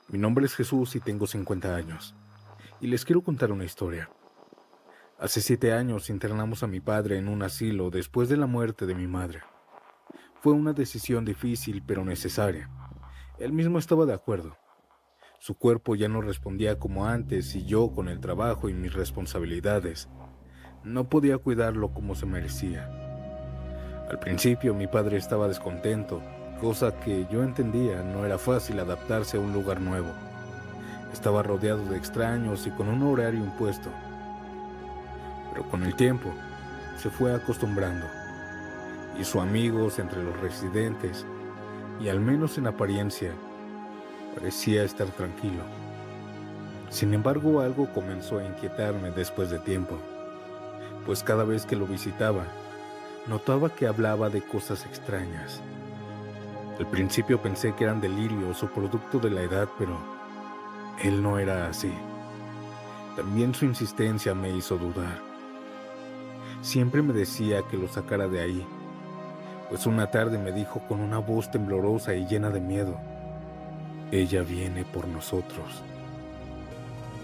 Mi nombre es Jesús y tengo 50 años, y les quiero contar una historia. Hace 7 años internamos a mi padre en un asilo después de la muerte de mi madre. Fue una decisión difícil pero necesaria. Él mismo estaba de acuerdo. Su cuerpo ya no respondía como antes y yo, con el trabajo y mis responsabilidades, no podía cuidarlo como se merecía. Al principio mi padre estaba descontento, cosa que yo entendía. No era fácil adaptarse a un lugar nuevo. Estaba rodeado de extraños y con un horario impuesto, pero con el tiempo se fue acostumbrando. Hizo amigos entre los residentes y, al menos en apariencia, parecía estar tranquilo. Sin embargo, algo comenzó a inquietarme después de tiempo, pues cada vez que lo visitaba, notaba que hablaba de cosas extrañas. Al principio pensé que eran delirios o producto de la edad, pero él no era así. También su insistencia me hizo dudar. Siempre me decía que lo sacara de ahí, pues una tarde me dijo con una voz temblorosa y llena de miedo: ella viene por nosotros.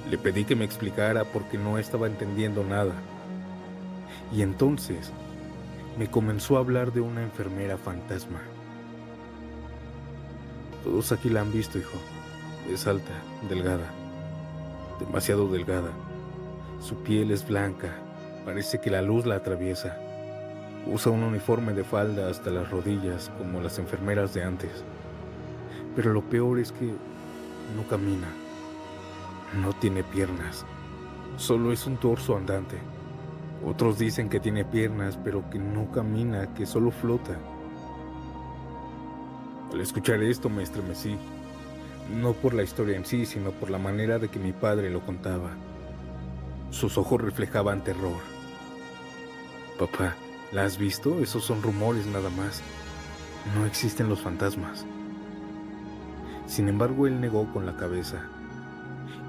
Le pedí que me explicara porque no estaba entendiendo nada. Y entonces me comenzó a hablar de una enfermera fantasma. Todos aquí la han visto, hijo. Es alta, delgada, demasiado delgada. Su piel es blanca, parece que la luz la atraviesa. Usa un uniforme de falda hasta las rodillas, como las enfermeras de antes. Pero lo peor es que no camina, no tiene piernas, solo es un torso andante. Otros dicen que tiene piernas, pero que no camina, que solo flota. Al escuchar esto me estremecí, no por la historia en sí, sino por la manera de que mi padre lo contaba. Sus ojos reflejaban terror. Papá, ¿la has visto? Esos son rumores nada más. No existen los fantasmas. Sin embargo, él negó con la cabeza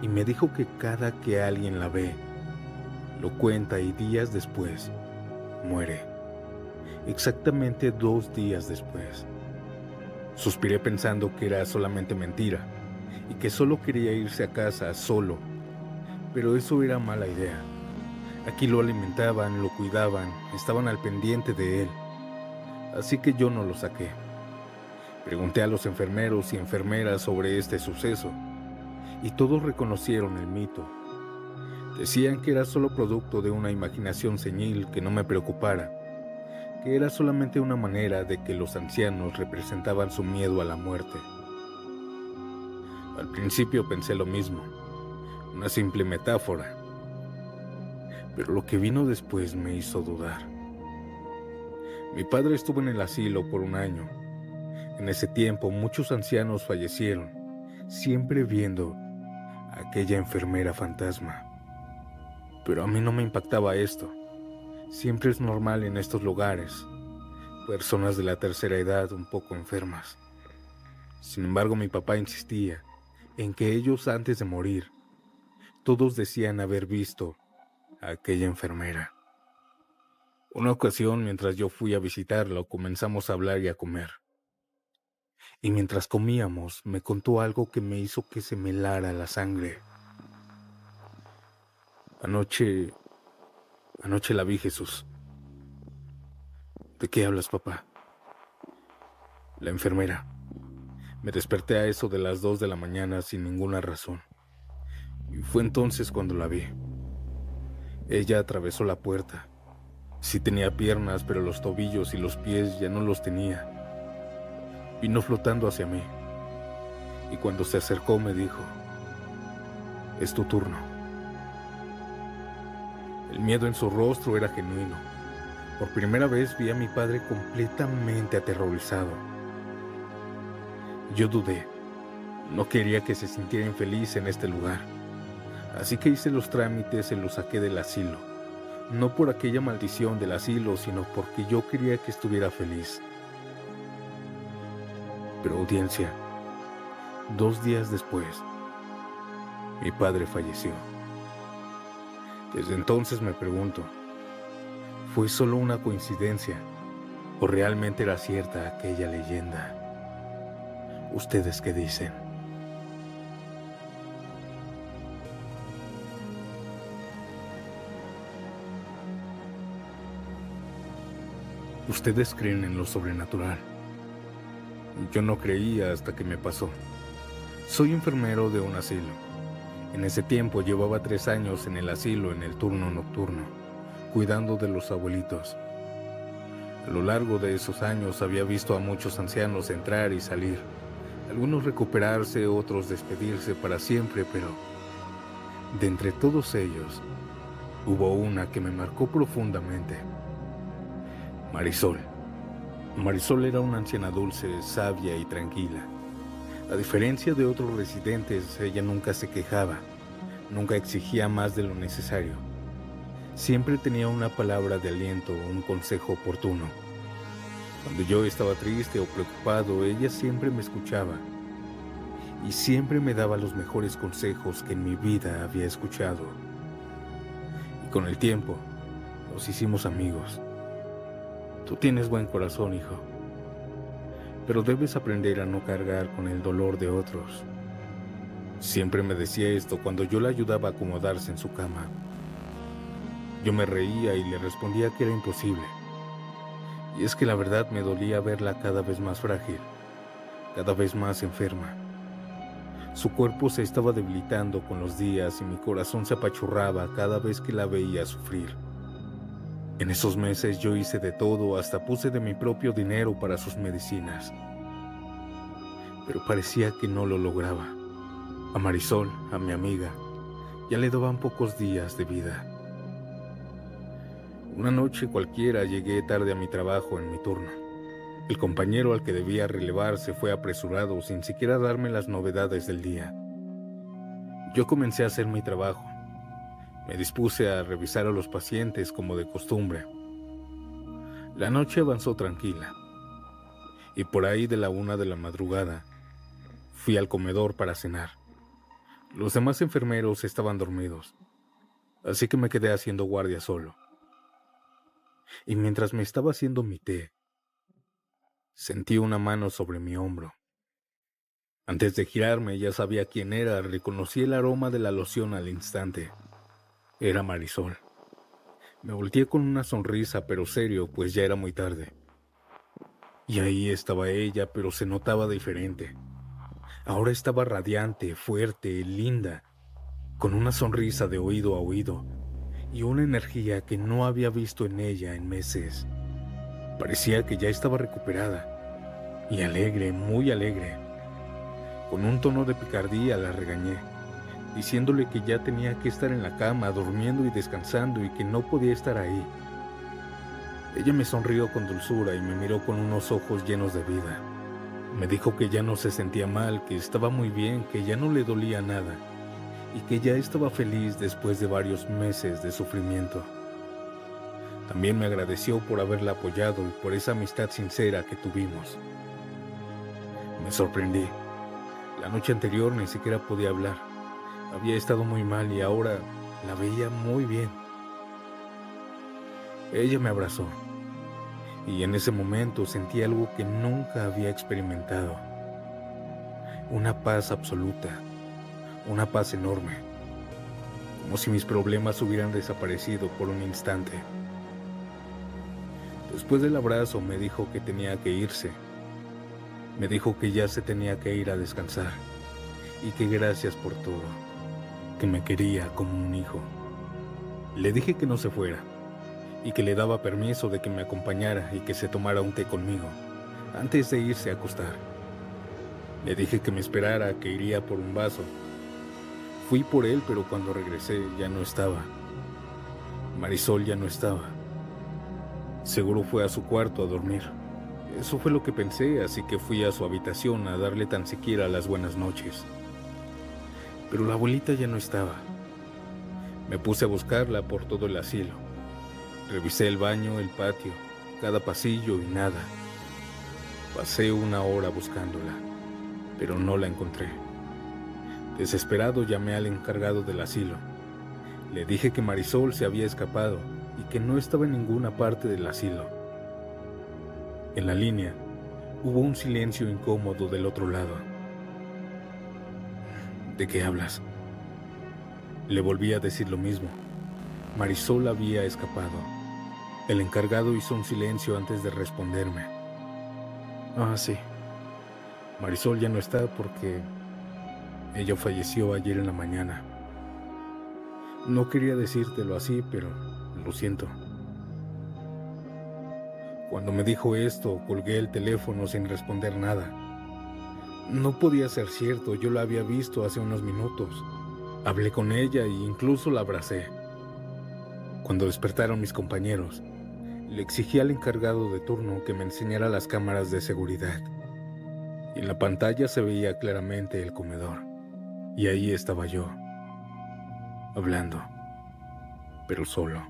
y me dijo que cada que alguien la ve, lo cuenta y días después muere. Exactamente 2 días después. Suspiré pensando que era solamente mentira y que solo quería irse a casa solo, pero eso era mala idea. Aquí lo alimentaban, lo cuidaban, estaban al pendiente de él, así que yo no lo saqué. Pregunté a los enfermeros y enfermeras sobre este suceso y todos reconocieron el mito. Decían que era solo producto de una imaginación senil, que no me preocupara, que era solamente una manera de que los ancianos representaban su miedo a la muerte. Al principio pensé lo mismo, una simple metáfora, pero lo que vino después me hizo dudar. Mi padre estuvo en el asilo por un año. En ese tiempo muchos ancianos fallecieron, siempre viendo a aquella enfermera fantasma. Pero a mí no me impactaba esto. Siempre es normal en estos lugares, personas de la tercera edad un poco enfermas. Sin embargo, mi papá insistía en que ellos, antes de morir, todos decían haber visto a aquella enfermera. Una ocasión, mientras yo fui a visitarlo, comenzamos a hablar y a comer. Y mientras comíamos, me contó algo que me hizo que se me helara la sangre. Anoche, anoche la vi, Jesús. ¿De qué hablas, papá? La enfermera. Me desperté a eso de las 2 de la mañana sin ninguna razón. Y fue entonces cuando la vi. Ella atravesó la puerta. Sí tenía piernas, pero los tobillos y los pies ya no los tenía. Vino flotando hacia mí. Y cuando se acercó me dijo: es tu turno. El miedo en su rostro era genuino. Por primera vez vi a mi padre completamente aterrorizado. Yo dudé. No quería que se sintiera infeliz en este lugar. Así que hice los trámites y lo saqué del asilo. No por aquella maldición del asilo, sino porque yo quería que estuviera feliz. Pero, audiencia, 2 días después, mi padre falleció. Desde entonces me pregunto, ¿fue solo una coincidencia o realmente era cierta aquella leyenda? ¿Ustedes qué dicen? Ustedes creen en lo sobrenatural. Yo no creía hasta que me pasó. Soy enfermero de un asilo. En ese tiempo llevaba 3 años en el asilo en el turno nocturno, cuidando de los abuelitos. A lo largo de esos años había visto a muchos ancianos entrar y salir, algunos recuperarse, otros despedirse para siempre, pero de entre todos ellos hubo una que me marcó profundamente. Marisol. Marisol era una anciana dulce, sabia y tranquila. A diferencia de otros residentes, ella nunca se quejaba, nunca exigía más de lo necesario. Siempre tenía una palabra de aliento o un consejo oportuno. Cuando yo estaba triste o preocupado, ella siempre me escuchaba y siempre me daba los mejores consejos que en mi vida había escuchado. Y con el tiempo, nos hicimos amigos. Tú tienes buen corazón, hijo, pero debes aprender a no cargar con el dolor de otros. Siempre me decía esto cuando yo la ayudaba a acomodarse en su cama. Yo me reía y le respondía que era imposible. Y es que la verdad me dolía verla cada vez más frágil, cada vez más enferma. Su cuerpo se estaba debilitando con los días y mi corazón se apachurraba cada vez que la veía sufrir. En esos meses yo hice de todo, hasta puse de mi propio dinero para sus medicinas. Pero parecía que no lo lograba. A Marisol, a mi amiga, ya le daban pocos días de vida. Una noche cualquiera llegué tarde a mi trabajo en mi turno. El compañero al que debía relevar se fue apresurado sin siquiera darme las novedades del día. Yo comencé a hacer mi trabajo. Me dispuse a revisar a los pacientes como de costumbre. La noche avanzó tranquila y por ahí de la 1 de la madrugada fui al comedor para cenar. Los demás enfermeros estaban dormidos, así que me quedé haciendo guardia solo. Y mientras me estaba haciendo mi té, sentí una mano sobre mi hombro. Antes de girarme ya sabía quién era, reconocí el aroma de la loción al instante. Era Marisol. Me volteé con una sonrisa, pero serio, pues ya era muy tarde. Y ahí estaba ella, pero se notaba diferente. Ahora estaba radiante, fuerte, linda, con una sonrisa de oído a oído y una energía que no había visto en ella en meses. Parecía que ya estaba recuperada y alegre, muy alegre. Con un tono de picardía la regañé, diciéndole que ya tenía que estar en la cama, durmiendo y descansando y que no podía estar ahí. Ella me sonrió con dulzura y me miró con unos ojos llenos de vida. Me dijo que ya no se sentía mal, que estaba muy bien, que ya no le dolía nada y que ya estaba feliz después de varios meses de sufrimiento. También me agradeció por haberla apoyado y por esa amistad sincera que tuvimos. Me sorprendí. La noche anterior ni siquiera podía hablar. Había estado muy mal y ahora la veía muy bien. Ella me abrazó y en ese momento sentí algo que nunca había experimentado. Una paz absoluta, una paz enorme, como si mis problemas hubieran desaparecido por un instante. Después del abrazo me dijo que tenía que irse. Me dijo que ya se tenía que ir a descansar y que gracias por todo, que me quería como un hijo. Le dije que no se fuera y que le daba permiso de que me acompañara y que se tomara un té conmigo antes de irse a acostar. Le dije que me esperara, que iría por un vaso. Fui por él, pero cuando regresé ya no estaba. Marisol ya no estaba. Seguro fue a su cuarto a dormir. Eso fue lo que pensé, así que fui a su habitación a darle tan siquiera las buenas noches. Pero la abuelita ya no estaba. Me puse a buscarla por todo el asilo. Revisé el baño, el patio, cada pasillo y nada. Pasé 1 hora buscándola, pero no la encontré. Desesperado llamé al encargado del asilo. Le dije que Marisol se había escapado y que no estaba en ninguna parte del asilo. En la línea hubo un silencio incómodo del otro lado. ¿De qué hablas? Le volví a decir lo mismo. Marisol había escapado. El encargado hizo un silencio antes de responderme. Ah, sí. Marisol ya no está porque ella falleció ayer en la mañana. No quería decírtelo así, pero lo siento. Cuando me dijo esto, colgué el teléfono sin responder nada. No podía ser cierto, yo la había visto hace unos minutos. Hablé con ella e incluso la abracé. Cuando despertaron mis compañeros, le exigí al encargado de turno que me enseñara las cámaras de seguridad. Y en la pantalla se veía claramente el comedor. Y ahí estaba yo, hablando, pero solo.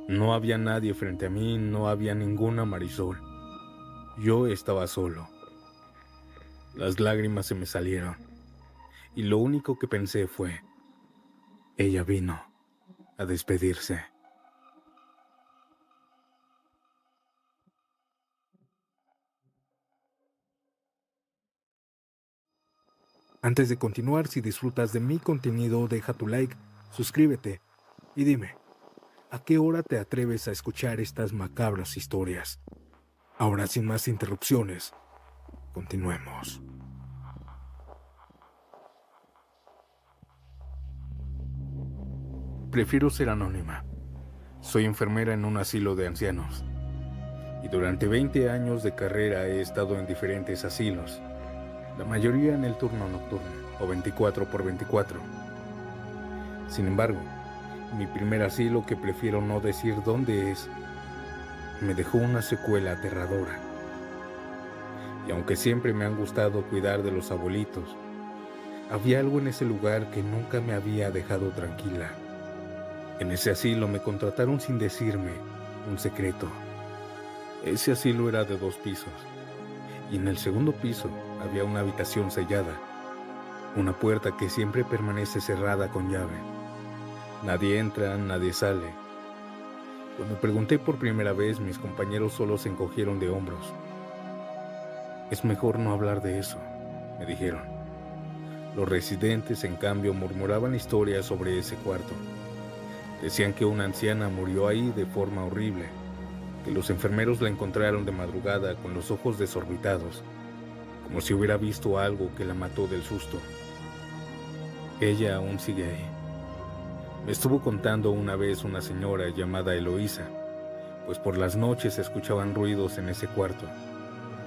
No había nadie frente a mí, no había ninguna Marisol. Yo estaba solo. Las lágrimas se me salieron. Y lo único que pensé fue, ella vino a despedirse. Antes de continuar, si disfrutas de mi contenido, deja tu like, suscríbete y dime, ¿a qué hora te atreves a escuchar estas macabras historias? Ahora, sin más interrupciones, continuemos. Prefiero ser anónima. Soy enfermera en un asilo de ancianos. Y durante 20 años de carrera he estado en diferentes asilos, la mayoría en el turno nocturno, o 24x24. Sin embargo, mi primer asilo, que prefiero no decir dónde es, me dejó una secuela aterradora. Y aunque siempre me han gustado cuidar de los abuelitos, había algo en ese lugar que nunca me había dejado tranquila. En ese asilo me contrataron sin decirme un secreto. Ese asilo era de 2 pisos, y en el segundo piso había una habitación sellada, una puerta que siempre permanece cerrada con llave. Nadie entra, nadie sale. Cuando pregunté por primera vez, mis compañeros solo se encogieron de hombros. Es mejor no hablar de eso, me dijeron. Los residentes, en cambio, murmuraban historias sobre ese cuarto. Decían que una anciana murió ahí de forma horrible, que los enfermeros la encontraron de madrugada con los ojos desorbitados, como si hubiera visto algo que la mató del susto. Ella aún sigue ahí. Me estuvo contando una vez una señora llamada Eloísa, pues por las noches se escuchaban ruidos en ese cuarto.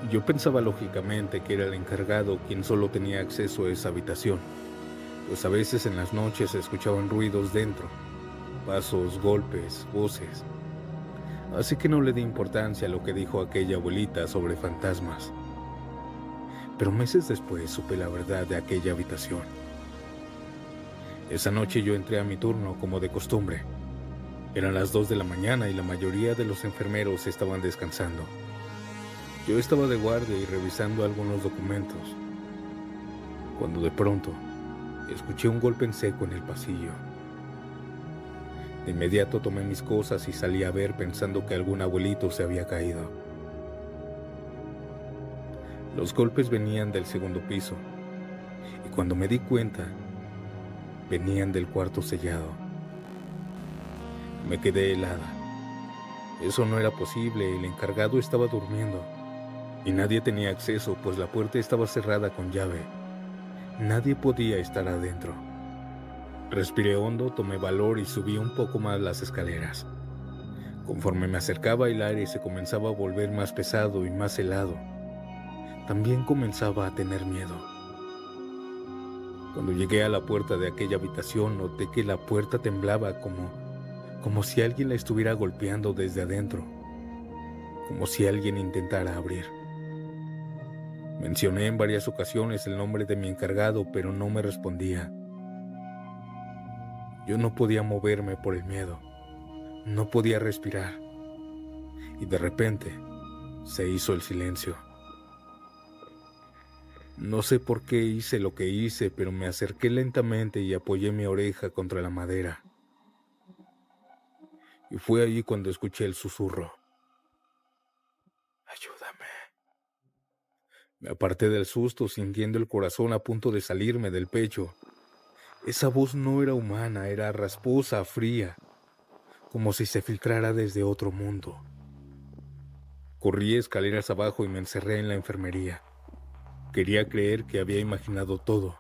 Yo pensaba lógicamente que era el encargado quien solo tenía acceso a esa habitación, pues a veces en las noches se escuchaban ruidos dentro, pasos, golpes, voces. Así que no le di importancia a lo que dijo aquella abuelita sobre fantasmas. Pero meses después supe la verdad de aquella habitación. Esa noche yo entré a mi turno como de costumbre. Eran las 2 de la mañana y la mayoría de los enfermeros estaban descansando. Yo estaba de guardia y revisando algunos documentos, cuando de pronto escuché un golpe en seco en el pasillo. De inmediato tomé mis cosas y salí a ver pensando que algún abuelito se había caído. Los golpes venían del segundo piso y cuando me di cuenta, venían del cuarto sellado. Me quedé helada. Eso no era posible, el encargado estaba durmiendo y nadie tenía acceso, pues la puerta estaba cerrada con llave. Nadie podía estar adentro. Respiré hondo, tomé valor y subí un poco más las escaleras. Conforme me acercaba, el aire se comenzaba a volver más pesado y más helado. También comenzaba a tener miedo. Cuando llegué a la puerta de aquella habitación, noté que la puerta temblaba como si alguien la estuviera golpeando desde adentro, como si alguien intentara abrir. Mencioné en varias ocasiones el nombre de mi encargado, pero no me respondía. Yo no podía moverme por el miedo, no podía respirar, y de repente se hizo el silencio. No sé por qué hice lo que hice, pero me acerqué lentamente y apoyé mi oreja contra la madera. Y fue allí cuando escuché el susurro. Ayúdame. Me aparté del susto, sintiendo el corazón a punto de salirme del pecho. Esa voz no era humana, era rasposa, fría, como si se filtrara desde otro mundo. Corrí escaleras abajo y me encerré en la enfermería. Quería creer que había imaginado todo.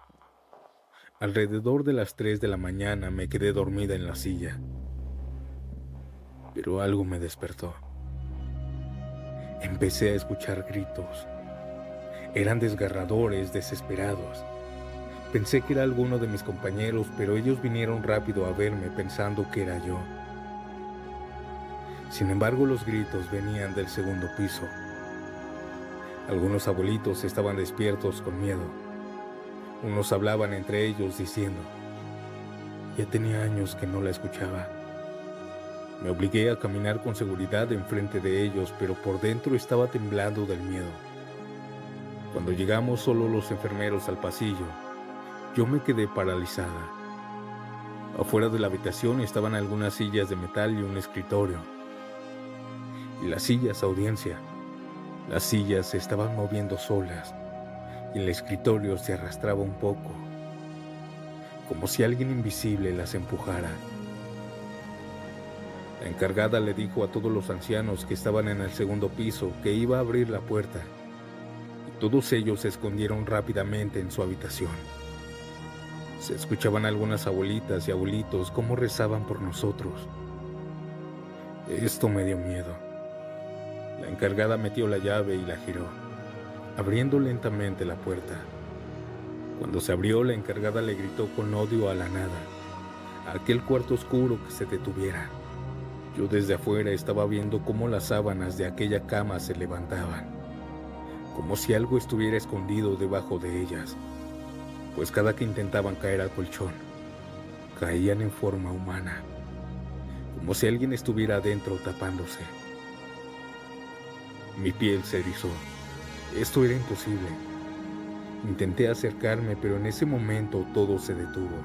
Alrededor de las 3 de la mañana me quedé dormida en la silla, pero algo me despertó. Empecé a escuchar gritos. Eran desgarradores, desesperados. Pensé que era alguno de mis compañeros, pero ellos vinieron rápido a verme pensando que era yo. Sin embargo, los gritos venían del segundo piso. Algunos abuelitos estaban despiertos con miedo. Unos hablaban entre ellos diciendo: ya tenía años que no la escuchaba. Me obligué a caminar con seguridad enfrente de ellos, pero por dentro estaba temblando del miedo. Cuando llegamos solo los enfermeros al pasillo, yo me quedé paralizada. Afuera de la habitación estaban algunas sillas de metal y un escritorio. Y las sillas, audiencia, las sillas se estaban moviendo solas y el escritorio se arrastraba un poco, como si alguien invisible las empujara. La encargada le dijo a todos los ancianos que estaban en el segundo piso que iba a abrir la puerta, y todos ellos se escondieron rápidamente en su habitación. Se escuchaban algunas abuelitas y abuelitos cómo rezaban por nosotros. Esto me dio miedo. La encargada metió la llave y la giró, abriendo lentamente la puerta. Cuando se abrió, la encargada le gritó con odio a la nada, a aquel cuarto oscuro, que se detuviera. Yo desde afuera estaba viendo cómo las sábanas de aquella cama se levantaban, como si algo estuviera escondido debajo de ellas, pues cada que intentaban caer al colchón, caían en forma humana, como si alguien estuviera adentro tapándose. Mi piel se erizó. Esto era imposible. Intenté acercarme, pero en ese momento todo se detuvo.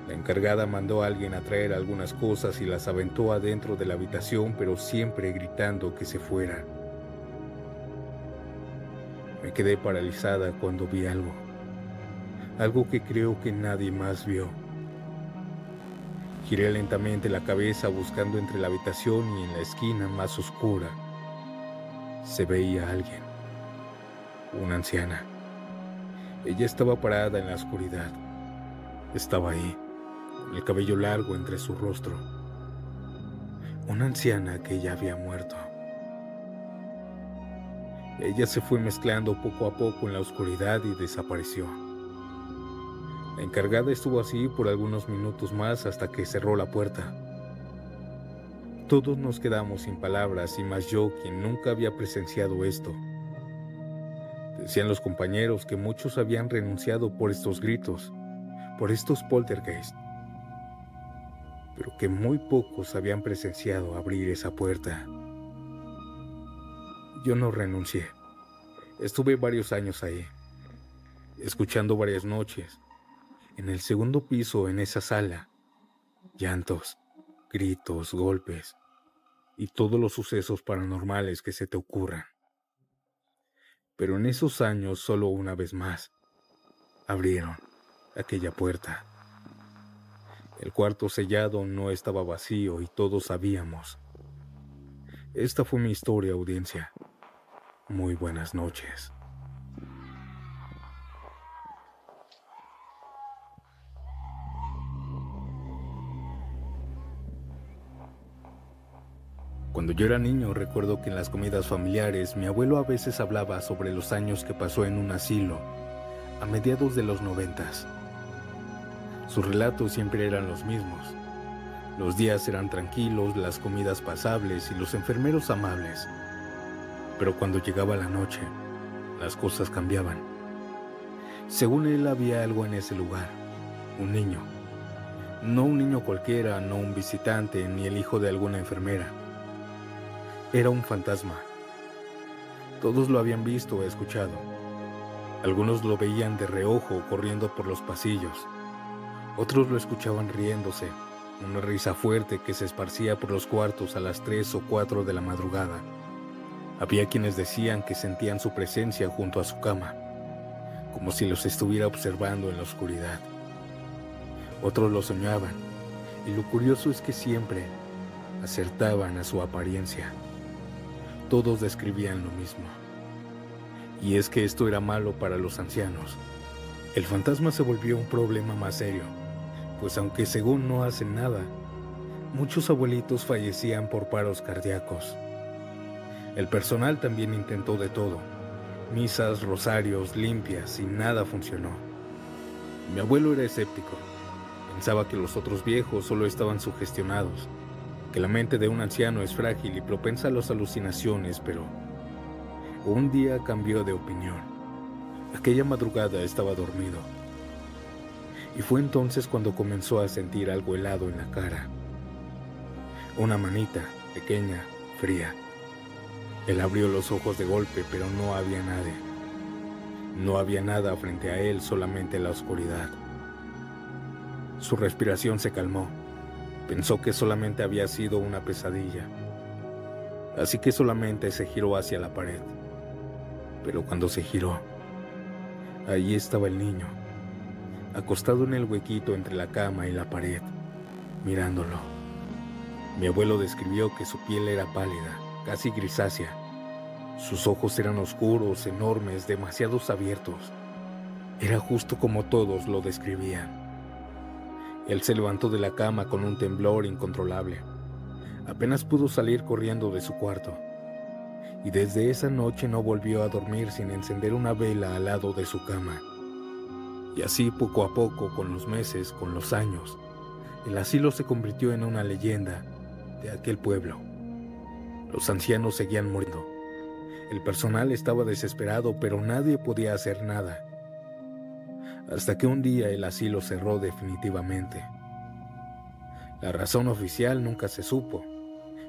La encargada mandó a alguien a traer algunas cosas y las aventó adentro de la habitación, pero siempre gritando que se fueran. Me quedé paralizada cuando vi algo que creo que nadie más vio. Giré lentamente la cabeza buscando entre la habitación y en la esquina más oscura. Se veía a alguien, una anciana. Ella estaba parada en la oscuridad. Estaba ahí, con el cabello largo entre su rostro. Una anciana que ya había muerto. Ella se fue mezclando poco a poco en la oscuridad y desapareció. La encargada estuvo así por algunos minutos más hasta que cerró la puerta. Todos nos quedamos sin palabras, y más yo, quien nunca había presenciado esto. Decían los compañeros que muchos habían renunciado por estos gritos, por estos poltergeist, pero que muy pocos habían presenciado abrir esa puerta. Yo no renuncié. Estuve varios años ahí, escuchando varias noches, en el segundo piso, en esa sala, llantos, gritos, golpes y todos los sucesos paranormales que se te ocurran. Pero en esos años, solo una vez más, abrieron aquella puerta. El cuarto sellado no estaba vacío y todos sabíamos. Esta fue mi historia, audiencia. Muy buenas noches. Cuando yo era niño, recuerdo que en las comidas familiares mi abuelo a veces hablaba sobre los años que pasó en un asilo a mediados de los 90. Sus relatos siempre eran los mismos. Los días eran tranquilos, las comidas pasables y los enfermeros amables. Pero cuando llegaba la noche, las cosas cambiaban. Según él, había algo en ese lugar, un niño. No un niño cualquiera, no un visitante, ni el hijo de alguna enfermera. Era un fantasma. Todos lo habían visto o escuchado. Algunos lo veían de reojo corriendo por los pasillos. Otros lo escuchaban riéndose, una risa fuerte que se esparcía por los cuartos a las 3 o 4 de la madrugada. Había quienes decían que sentían su presencia junto a su cama, como si los estuviera observando en la oscuridad. Otros lo soñaban Y lo curioso es que siempre acertaban a su apariencia. Todos describían lo mismo. Y es que esto era malo para los ancianos. El fantasma se volvió un problema más serio, pues aunque según no hacen nada, muchos abuelitos fallecían por paros cardíacos. El personal también intentó de todo, misas, rosarios, limpias, y nada funcionó. Mi abuelo era escéptico. Pensaba que los otros viejos solo estaban sugestionados, que la mente de un anciano es frágil y propensa a las alucinaciones, pero un día cambió de opinión. Aquella madrugada estaba dormido, y fue entonces cuando comenzó a sentir algo helado en la cara. Una manita, pequeña, fría. Él abrió los ojos de golpe, pero no había nadie. No había nada frente a él, solamente la oscuridad. Su respiración se calmó. Pensó que solamente había sido una pesadilla. Así que solamente se giró hacia la pared. Pero cuando se giró, allí estaba el niño, acostado en el huequito entre la cama y la pared, mirándolo. Mi abuelo describió que su piel era pálida, casi grisácea. Sus ojos eran oscuros, enormes, demasiados abiertos. Era justo como todos lo describían. Él se levantó de la cama con un temblor incontrolable. Apenas pudo salir corriendo de su cuarto. Y desde esa noche no volvió a dormir sin encender una vela al lado de su cama. Y así poco a poco, con los meses, con los años, el asilo se convirtió en una leyenda de aquel pueblo. Los ancianos seguían muriendo. El personal estaba desesperado, pero nadie podía hacer nada. Hasta que un día el asilo cerró definitivamente. La razón oficial nunca se supo,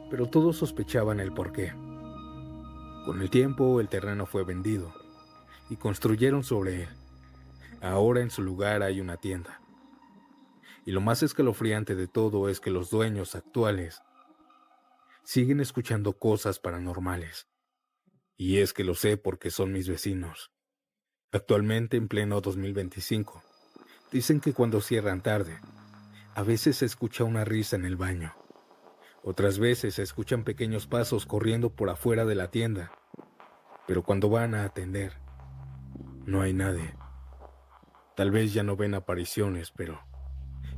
pero todos sospechaban el porqué. Con el tiempo el terreno fue vendido y construyeron sobre él. Ahora en su lugar hay una tienda. Y lo más escalofriante de todo es que los dueños actuales siguen escuchando cosas paranormales. Y es que lo sé porque son mis vecinos. Actualmente, en pleno 2025, dicen que cuando cierran tarde, a veces se escucha una risa en el baño. Otras veces se escuchan pequeños pasos corriendo por afuera de la tienda. Pero cuando van a atender, no hay nadie. Tal vez ya no ven apariciones, pero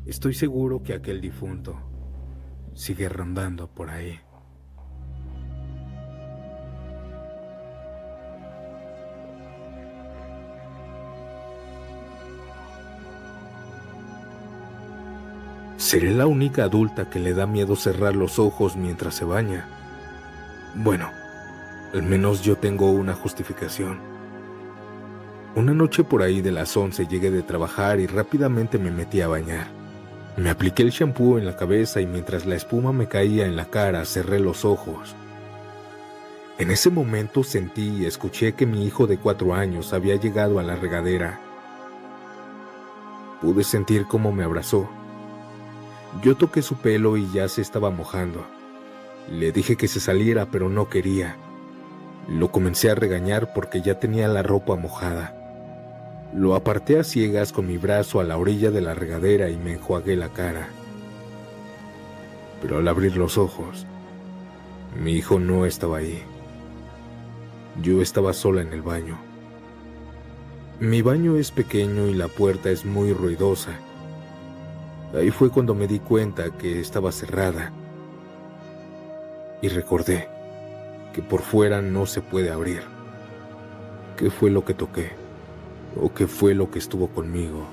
estoy seguro que aquel difunto sigue rondando por ahí. ¿Seré la única adulta que le da miedo cerrar los ojos mientras se baña? Bueno, al menos yo tengo una justificación. Una noche por ahí de las 11 llegué de trabajar y rápidamente me metí a bañar. Me apliqué el shampoo en la cabeza y mientras la espuma me caía en la cara, cerré los ojos. En ese momento sentí y escuché que mi hijo de 4 años había llegado a la regadera. Pude sentir cómo me abrazó. Yo toqué su pelo y ya se estaba mojando. Le dije que se saliera, pero no quería. Lo comencé a regañar porque ya tenía la ropa mojada. Lo aparté a ciegas con mi brazo a la orilla de la regadera y me enjuagué la cara. Pero al abrir los ojos, mi hijo no estaba ahí. Yo estaba sola en el baño. Mi baño es pequeño y la puerta es muy ruidosa. Ahí fue cuando me di cuenta que estaba cerrada. Y recordé que por fuera no se puede abrir. ¿Qué fue lo que toqué? ¿O qué fue lo que estuvo conmigo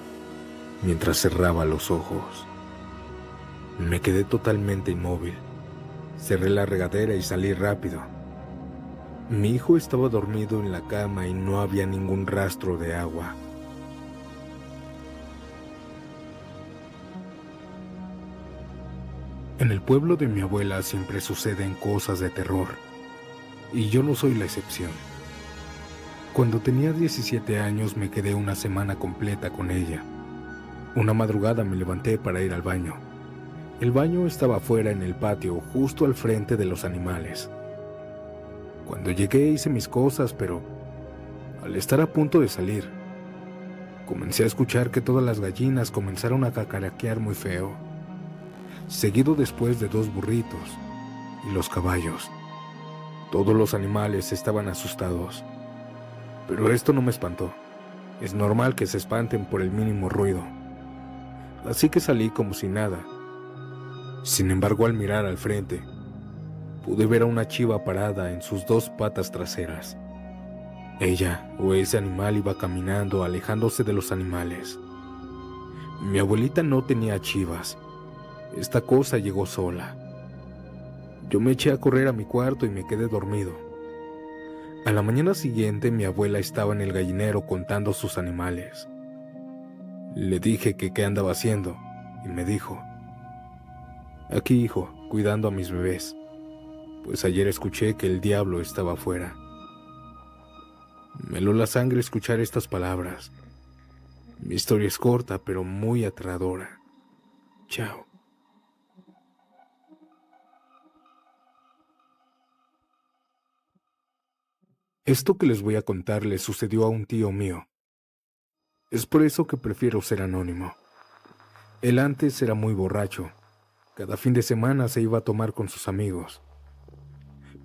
mientras cerraba los ojos? Me quedé totalmente inmóvil. Cerré la regadera y salí rápido. Mi hijo estaba dormido en la cama y no había ningún rastro de agua. En el pueblo de mi abuela siempre suceden cosas de terror, y yo no soy la excepción. Cuando tenía 17 años me quedé una semana completa con ella. Una madrugada me levanté para ir al baño. El baño estaba afuera en el patio, justo al frente de los animales. Cuando llegué hice mis cosas, pero al estar a punto de salir, comencé a escuchar que todas las gallinas comenzaron a cacaraquear muy feo. seguido después de 2 burritos y los caballos. Todos los animales estaban asustados, pero esto no me espantó. Es normal que se espanten por el mínimo ruido, así que salí como si nada. Sin embargo, al mirar al frente, pude ver a una chiva parada en sus 2 patas traseras. Ella o ese animal iba caminando, alejándose de los animales. Mi abuelita no tenía chivas. Esta cosa llegó sola. Yo me eché a correr a mi cuarto y me quedé dormido. A la mañana siguiente, mi abuela estaba en el gallinero contando sus animales. Le dije que qué andaba haciendo y me dijo: aquí, hijo, cuidando a mis bebés, pues ayer escuché que el diablo estaba afuera. Me heló la sangre escuchar estas palabras. Mi historia es corta, pero muy aterradora. Chao. Esto que les voy a contar le sucedió a un tío mío. Es por eso que prefiero ser anónimo. Él antes era muy borracho. Cada fin de semana se iba a tomar con sus amigos.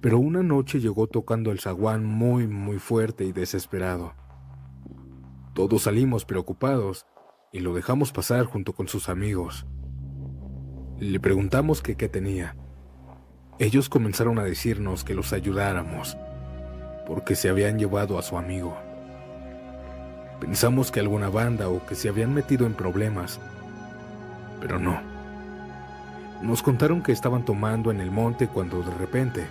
Pero una noche llegó tocando el zaguán muy fuerte y desesperado. Todos salimos preocupados y lo dejamos pasar junto con sus amigos. Le preguntamos que qué tenía. Ellos comenzaron a decirnos que los ayudáramos, porque se habían llevado a su amigo. Pensamos que alguna banda o que se habían metido en problemas, pero no. Nos contaron que estaban tomando en el monte cuando de repente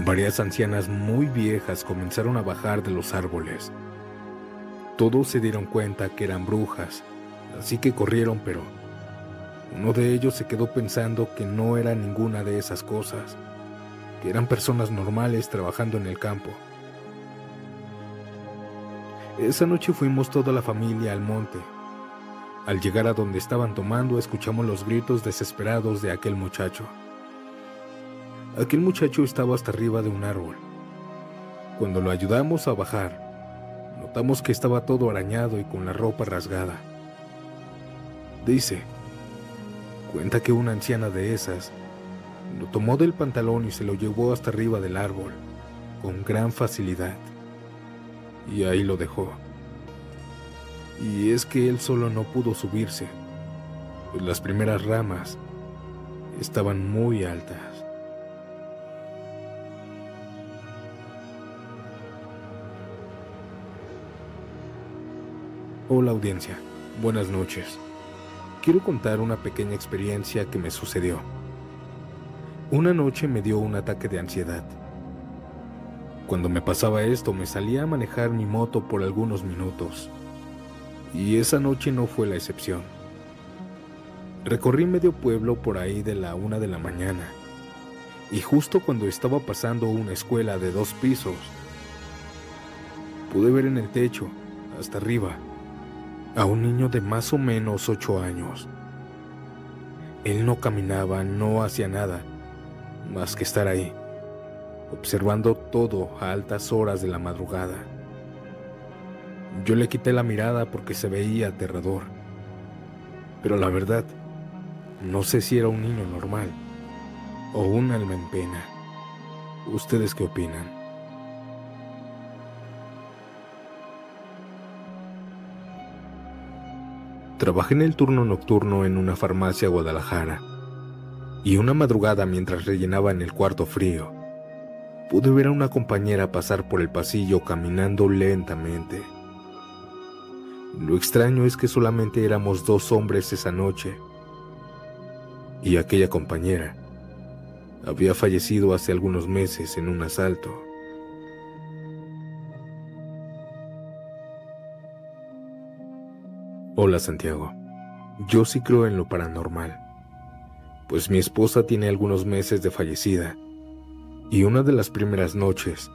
varias ancianas muy viejas comenzaron a bajar de los árboles. Todos se dieron cuenta que eran brujas, así que corrieron, pero uno de ellos se quedó pensando que no era ninguna de esas cosas, que eran personas normales trabajando en el campo. Esa noche fuimos toda la familia al monte. Al llegar a donde estaban tomando, escuchamos los gritos desesperados de aquel muchacho. Aquel muchacho estaba hasta arriba de un árbol. Cuando lo ayudamos a bajar, notamos que estaba todo arañado y con la ropa rasgada. Cuenta que una anciana de esas lo tomó del pantalón y se lo llevó hasta arriba del árbol, con gran facilidad. Y ahí lo dejó. Y es que él solo no pudo subirse, pues las primeras ramas estaban muy altas. Hola audiencia, buenas noches. Quiero contar una pequeña experiencia que me sucedió. Una noche me dio un ataque de ansiedad. Cuando me pasaba esto, me salía a manejar mi moto por algunos minutos. Y esa noche no fue la excepción. Recorrí medio pueblo por ahí de la 1 de la mañana. Y justo cuando estaba pasando una escuela de 2 pisos, pude ver en el techo, hasta arriba, a un niño de más o menos 8 años. Él no caminaba, no hacía nada, más que estar ahí, observando todo a altas horas de la madrugada. Yo le quité la mirada porque se veía aterrador. Pero la verdad, no sé si era un niño normal o un alma en pena. ¿Ustedes qué opinan? Trabajé en el turno nocturno en una farmacia Guadalajara, y una madrugada mientras rellenaba en el cuarto frío, pude ver a una compañera pasar por el pasillo caminando lentamente. Lo extraño es que solamente éramos 2 hombres esa noche, y aquella compañera había fallecido hace algunos meses en un asalto. Hola Santiago, yo sí creo en lo paranormal, pues mi esposa tiene algunos meses de fallecida, y una de las primeras noches,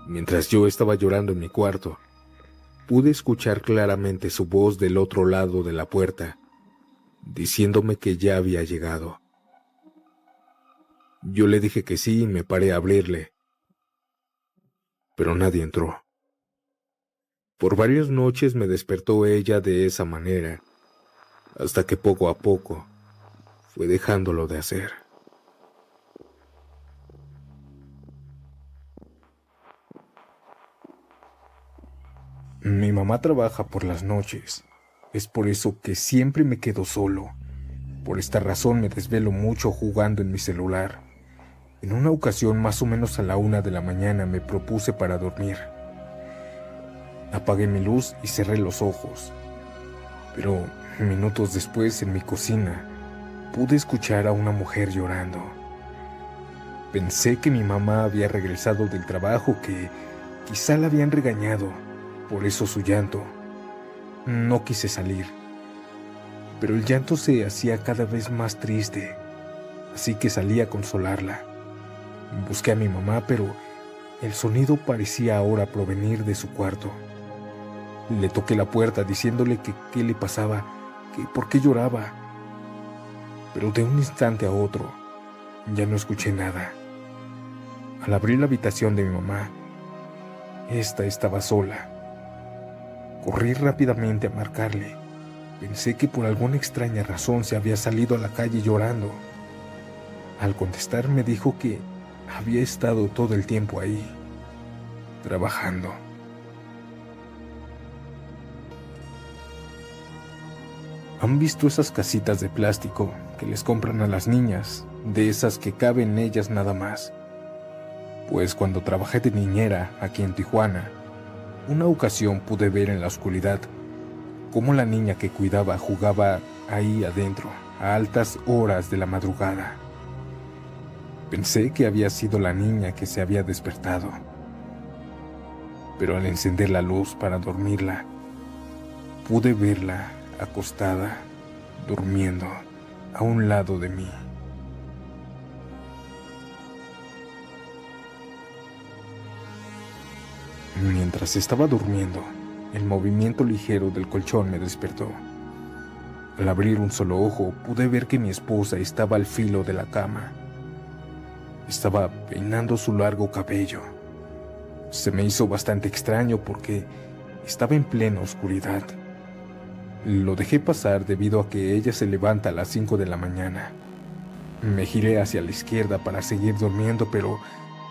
mientras yo estaba llorando en mi cuarto, pude escuchar claramente su voz del otro lado de la puerta, diciéndome que ya había llegado. Yo le dije que sí y me paré a abrirle, pero nadie entró. Por varias noches me despertó ella de esa manera, hasta que poco a poco fue dejándolo de hacer. Mi mamá trabaja por las noches. Es por eso que siempre me quedo solo. Por esta razón me desvelo mucho jugando en mi celular. En una ocasión, más o menos a la 1 de la mañana, me propuse para dormir. Apagué mi luz y cerré los ojos. Pero minutos después, en mi cocina, pude escuchar a una mujer llorando. Pensé que mi mamá había regresado del trabajo, que quizá la habían regañado, por eso su llanto. No quise salir, pero el llanto se hacía cada vez más triste, así que salí a consolarla. Busqué a mi mamá, pero el sonido parecía ahora provenir de su cuarto. Le toqué la puerta diciéndole que qué le pasaba, que por qué lloraba. Pero de un instante a otro, ya no escuché nada. Al abrir la habitación de mi mamá, esta estaba sola. Corrí rápidamente a marcarle. Pensé que por alguna extraña razón se había salido a la calle llorando. Al contestar me dijo que había estado todo el tiempo ahí, trabajando. ¿Han visto esas casitas de plástico que les compran a las niñas, de esas que caben en ellas nada más? Pues cuando trabajé de niñera aquí en Tijuana, una ocasión pude ver en la oscuridad cómo la niña que cuidaba jugaba ahí adentro a altas horas de la madrugada. Pensé que había sido la niña que se había despertado, pero al encender la luz para dormirla, pude verla acostada, durmiendo a un lado de mí. Mientras estaba durmiendo, el movimiento ligero del colchón me despertó. Al abrir un solo ojo, pude ver que mi esposa estaba al filo de la cama. Estaba peinando su largo cabello. Se me hizo bastante extraño porque estaba en plena oscuridad. Lo dejé pasar debido a que ella se levanta a las 5 de la mañana. Me giré hacia la izquierda para seguir durmiendo, pero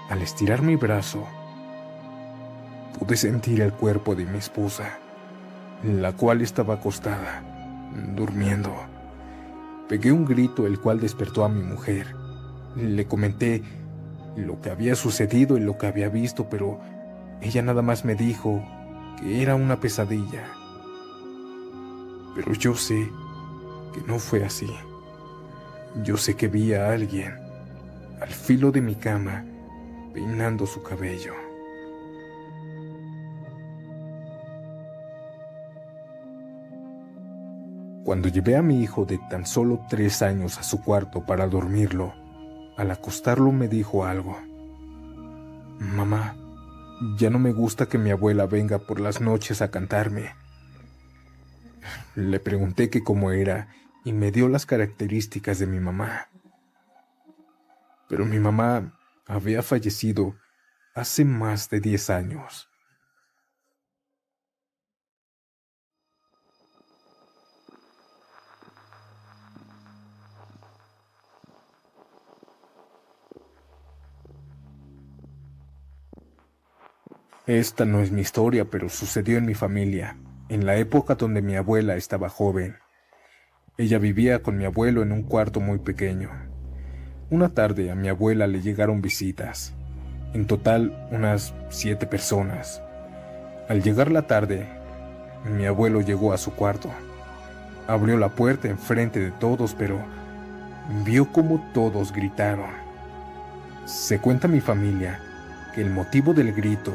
al estirar mi brazo, pude sentir el cuerpo de mi esposa, la cual estaba acostada, durmiendo. Pegué un grito, el cual despertó a mi mujer. Le comenté lo que había sucedido y lo que había visto, pero ella nada más me dijo que era una pesadilla. Pero yo sé que no fue así. Yo sé que vi a alguien al filo de mi cama peinando su cabello. Cuando llevé a mi hijo de tan solo 3 años a su cuarto para dormirlo, al acostarlo me dijo algo. Mamá, ya no me gusta que mi abuela venga por las noches a cantarme. Le pregunté que cómo era y me dio las características de mi mamá. Pero mi mamá había fallecido hace más de 10 años. Esta no es mi historia, pero sucedió en mi familia, en la época donde mi abuela estaba joven. Ella vivía con mi abuelo en un cuarto muy pequeño. Una tarde a mi abuela le llegaron visitas, en total unas 7 personas. Al llegar la tarde, mi abuelo llegó a su cuarto. Abrió la puerta enfrente de todos, pero vio cómo todos gritaron. Se cuenta mi familia que el motivo del grito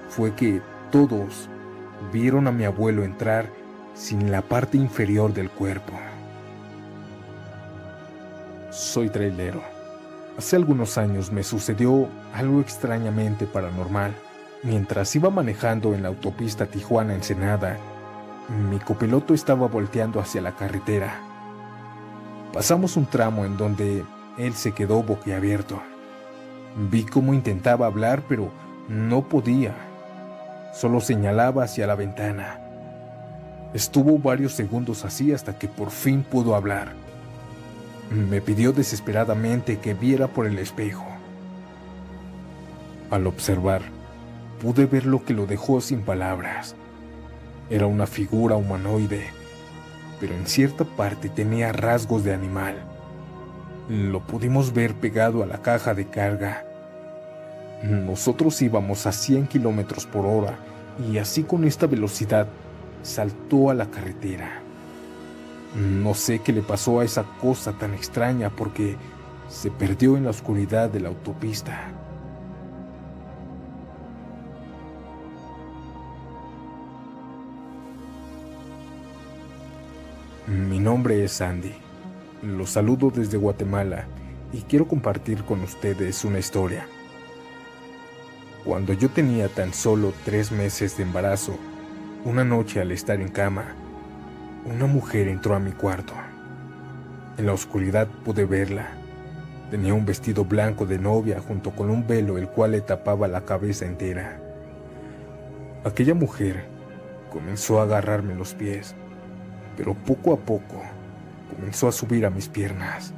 fue que todos vieron a mi abuelo entrar sin la parte inferior del cuerpo. Soy trailero. Hace algunos años me sucedió algo extrañamente paranormal. Mientras iba manejando en la autopista Tijuana-Ensenada, mi copiloto estaba volteando hacia la carretera. Pasamos un tramo en donde él se quedó boquiabierto. Vi cómo intentaba hablar, pero no podía. Solo señalaba hacia la ventana. Estuvo varios segundos así hasta que por fin pudo hablar. Me pidió desesperadamente que viera por el espejo. Al observar, pude ver lo que lo dejó sin palabras. Era una figura humanoide, pero en cierta parte tenía rasgos de animal. Lo pudimos ver pegado a la caja de carga. Nosotros íbamos a 100 kilómetros por hora y así con esta velocidad saltó a la carretera. No sé qué le pasó a esa cosa tan extraña porque se perdió en la oscuridad de la autopista. Mi nombre es Andy. Los saludo desde Guatemala y quiero compartir con ustedes una historia. Cuando yo tenía tan solo 3 meses de embarazo, una noche al estar en cama, una mujer entró a mi cuarto. En la oscuridad pude verla. Tenía un vestido blanco de novia junto con un velo el cual le tapaba la cabeza entera. Aquella mujer comenzó a agarrarme los pies, pero poco a poco comenzó a subir a mis piernas,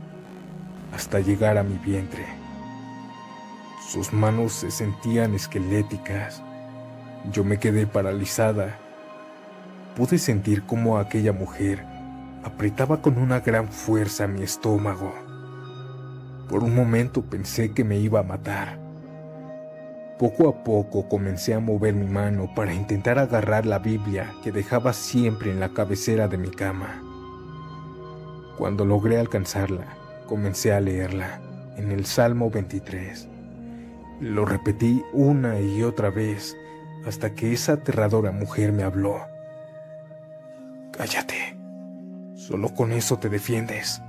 hasta llegar a mi vientre. Sus manos se sentían esqueléticas. Yo me quedé paralizada. Pude sentir cómo aquella mujer apretaba con una gran fuerza mi estómago. Por un momento pensé que me iba a matar. Poco a poco comencé a mover mi mano para intentar agarrar la Biblia que dejaba siempre en la cabecera de mi cama. Cuando logré alcanzarla, comencé a leerla en el Salmo 23. Lo repetí una y otra vez hasta que esa aterradora mujer me habló. Cállate, solo con eso te defiendes.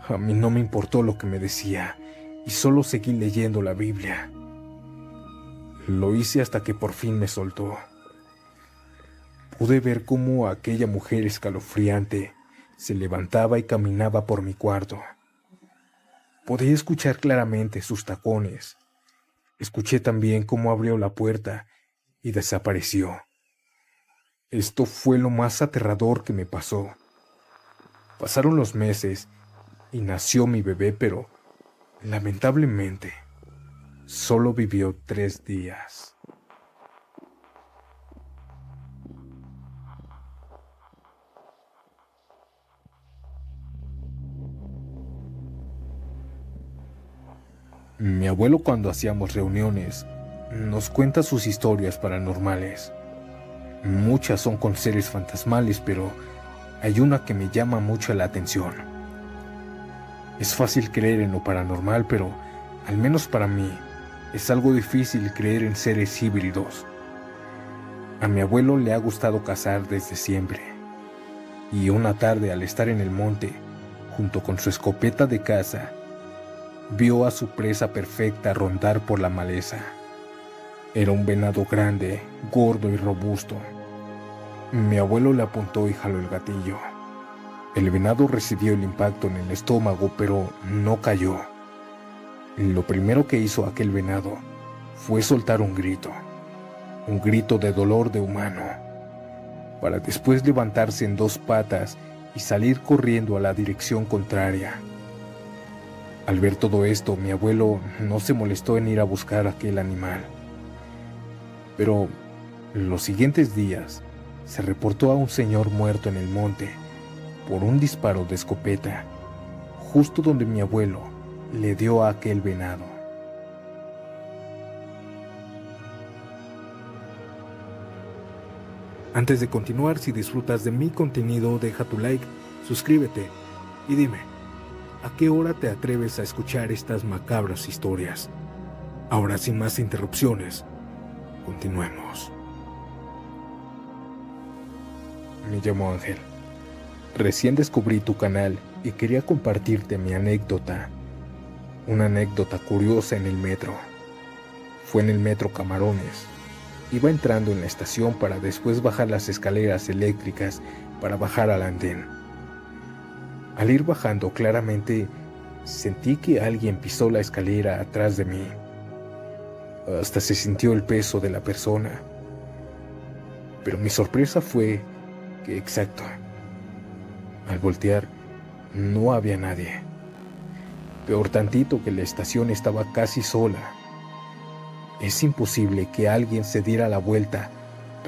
A mí no me importó lo que me decía y solo seguí leyendo la Biblia. Lo hice hasta que por fin me soltó. Pude ver cómo aquella mujer escalofriante se levantaba y caminaba por mi cuarto. Podía escuchar claramente sus tacones. Escuché también cómo abrió la puerta y desapareció. Esto fue lo más aterrador que me pasó. Pasaron los meses y nació mi bebé, pero lamentablemente solo vivió 3 días. Mi abuelo, cuando hacíamos reuniones, nos cuenta sus historias paranormales. Muchas son con seres fantasmales, pero hay una que me llama mucho la atención. Es fácil creer en lo paranormal, pero al menos para mí es algo difícil creer en seres híbridos. A mi abuelo le ha gustado cazar desde siempre, y una tarde al estar en el monte, junto con su escopeta de caza, vio a su presa perfecta rondar por la maleza. Era un venado grande, gordo y robusto. Mi abuelo le apuntó y jaló el gatillo. El venado recibió el impacto en el estómago, pero no cayó. Lo primero que hizo aquel venado fue soltar un grito de dolor de humano, para después levantarse en 2 patas y salir corriendo a la dirección contraria. Al ver todo esto, mi abuelo no se molestó en ir a buscar a aquel animal. Pero los siguientes días se reportó a un señor muerto en el monte por un disparo de escopeta, justo donde mi abuelo le dio a aquel venado. Antes de continuar, si disfrutas de mi contenido, deja tu like, suscríbete y dime, ¿a qué hora te atreves a escuchar estas macabras historias? Ahora, sin más interrupciones, continuemos. Me llamo Ángel. Recién descubrí tu canal y quería compartirte mi anécdota. Una anécdota curiosa en el metro. Fue en el metro Camarones. Iba entrando en la estación para después bajar las escaleras eléctricas para bajar al andén. Al ir bajando, claramente sentí que alguien pisó la escalera atrás de mí. Hasta se sintió el peso de la persona. Pero mi sorpresa fue que, exacto, al voltear, No había nadie. Peor tantito que la estación estaba casi sola. Es imposible que alguien se diera la vuelta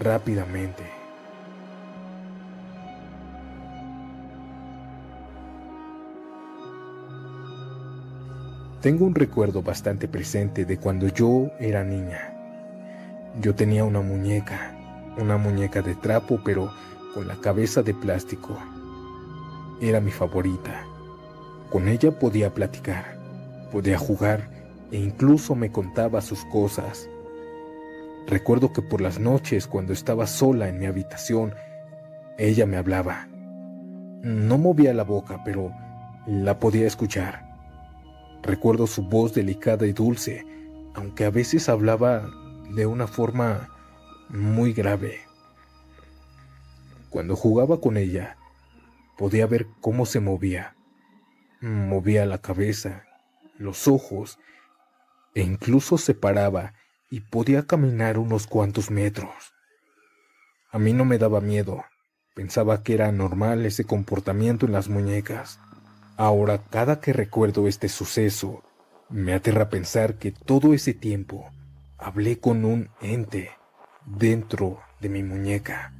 rápidamente. Tengo un recuerdo bastante presente de cuando yo era niña. Yo tenía una muñeca de trapo, pero con la cabeza de plástico. Era mi favorita. Con ella podía platicar, podía jugar e incluso me contaba sus cosas. Recuerdo que por las noches, cuando estaba sola en mi habitación, ella me hablaba. No movía la boca, pero la podía escuchar. Recuerdo su voz delicada y dulce, aunque a veces hablaba de una forma muy grave. Cuando jugaba con ella, podía ver cómo se movía. Movía la cabeza, los ojos, e incluso se paraba y podía caminar unos cuantos metros. A mí no me daba miedo. Pensaba que era normal ese comportamiento en las muñecas. Ahora, cada que recuerdo este suceso, me aterra pensar que todo ese tiempo hablé con un ente dentro de mi muñeca.